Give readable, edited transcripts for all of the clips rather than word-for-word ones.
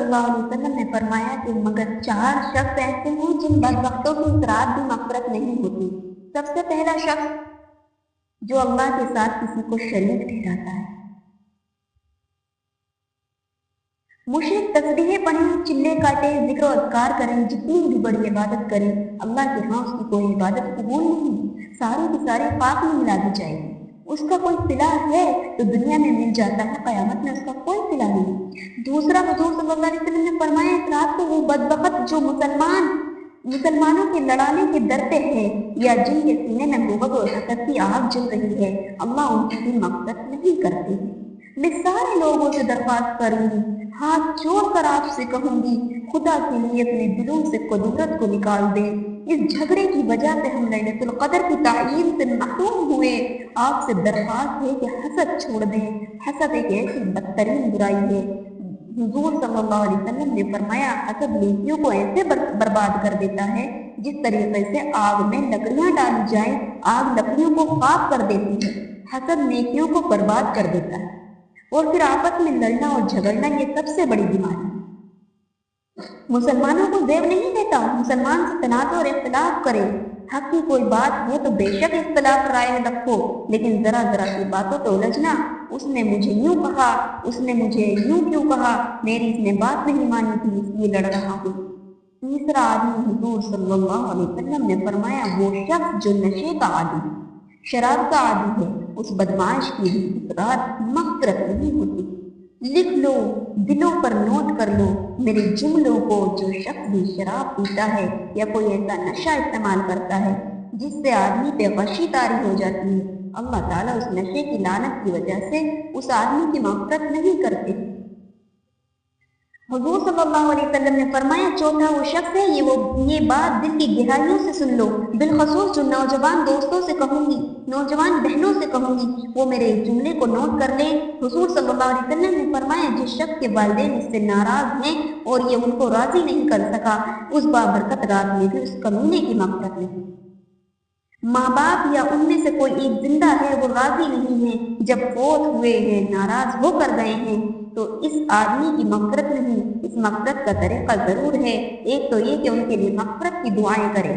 सल्लल्लाहु अलैहि वसल्लम ने फरमाया कि मगर 4 शख्स ऐसे हैं जिन बदबख्तों की इस रात भी मग़फ़िरत नहीं होती। सबसे पहला शख्स जो अल्लाह के साथ किसी को शरीक ठहराता है। मुशरिक तस्बीहें पढ़ें, चिल्ले काटे, जिक्र और अज़कार करें, जितनी भी बड़ी इबादत करें, अल्लाह के यहाँ उसकी कोई इबादत कबूल नहीं, सारी की सारी पाक में मिला दी जाएगी। उसका कोई सिला है तो दुनिया में मिल जाता है, क़यामत में उसका कोई सिला नहीं। दूसरा, हुज़ूर सल्लल्लाहु अलैहि वसल्लम ने फरमाया इस रात को वो बदबख्त जो मुसलमानों के लड़ाने के डर पे है या जिनके सीने में बुग़्ज़ और हसद की आग जल रही है, अल्लाह उनकी भी मग़फ़िरत नहीं करते हैं। मैं सारे लोगों से दरख्वास्त करूंगी, हाथ जोड़ कर आपसे कहूंगी, खुदा के लिए अपने दिलों से कुदरत को निकाल दें। इस झगड़े की वजह से हम लैलतुल क़द्र की तायीन से महरूम हुए। आपसे दरख्वास्त है कि हसद छोड़ दें। हसद एक ऐसी बदतरीन बुराई है। हुज़ूर सल्लल्लाहु अलैहि वसल्लम ने फरमाया हसद नेकियों को ऐसे बर्बाद कर देता है जिस तरीके से आग में लकड़ियां डाली जाए, आग लकड़ियों को खाक कर देती है। हसद नेकियों को बर्बाद कर देता है। और फिर आपस में लड़ना और झगड़ना ये सबसे बड़ी बीमारी है। मुसलमानों को ज़ेब नहीं देता मुसलमान से तनाज़ुर और इख्तिलाफ करे। हक की कोई बात है तो बेशक इख्तिलाफ राय रखो, लेकिन जरा जरा की बातों पे उलझना, उसने मुझे यूं कहा, उसने मुझे यूं क्यों कहा, मेरी इसने बात नहीं मानी थी इसलिए लड़ रहा हूँ। तीसरा आदमी हुज़ूर सल्लल्लाहु अलैहि वसल्लम ने फरमाया वो शख्स जो नशे का आदी, शराब का आदी है, उस बदमाश की भी इस रात मग़फ़िरत नहीं होती। लिख लो, दिलों पर नोट कर लो मेरे जुमलों को। जो शख्स भी शराब पीता है या कोई ऐसा नशा इस्तेमाल करता है जिससे आदमी पे गशी तारी हो जाती है, अल्लाह ताला उस नशे की लानत की वजह से उस आदमी की मग़फ़िरत नहीं करते। हुज़ूर सल्लल्लाहु अलैहि वसल्लम ने फरमाया चौथा वो शख्स है ये बात दिल की गहराइयों से सुन लो, बिलखसूस जो नौजवान दोस्तों से कहूंगी, नौजवान बहनों से कहूंगी, वो मेरे जुमले को नोट कर लें। हुज़ूर सल्लल्लाहु अलैहि वसल्लम ने फरमाया जिस शख्स के वालिदैन इससे नाराज हैं और ये उनको राजी नहीं कर सका, उस बाबरकत रात में भी उस कमीने की मग़फ़िरत नहीं। माँ बाप या उनमें से कोई एक जिंदा है वो राजी नहीं है, जब फौत हुए हैं नाराज होकर गए हैं, तो इस आदमी की मग़फ़िरत नहीं। इस मग़फ़िरत का तरीक़ा ज़रूर है, एक तो ये कि उनके लिए मग़फ़िरत की दुआएं करें,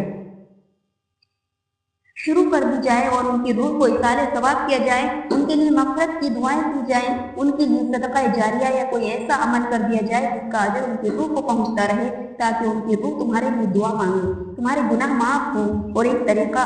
शुरू कर दी जाए और उनकी रूह को इसाले सवाब किया जाए, उनके लिए मग़फ़िरत की दुआएं की जाए, उनके लिए सदका जारिया या कोई ऐसा अमल कर दिया जाए जिसका अजर उनकी रूह को पहुंचता रहे, ताकि उनकी रूह तुम्हारे लिए दुआ मांगे, तुम्हारे गुनाह माफ़ हो। और एक तरीका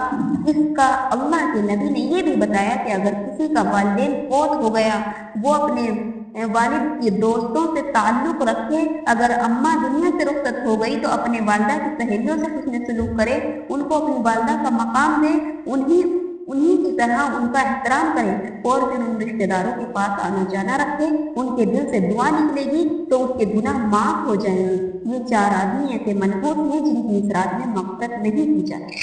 इसका अल्लाह के नबी ने ये भी बताया कि अगर किसी का वालिदैन फौत हो गया, वो अपने वालिद के दोस्तों से ताल्लुक़ रखे। अगर अम्मा दुनिया से रुखसत हो गई तो अपने वालदा की सहेलियों से हुस्न सलूक करे, उनको अपनी वालदा का मकाम दे, उन्हीं की तरह उनका एहतराम करें और फिर उन रिश्तेदारों के पास आना जाना रखे। उनके दिल से दुआ निकलेगी तो उसके गुनाह माफ़ हो जाएंगे। ये 4 आदमी ऐसे मनहूस हैं जिनकी इस रात में मग़फ़िरत नहीं की जाती।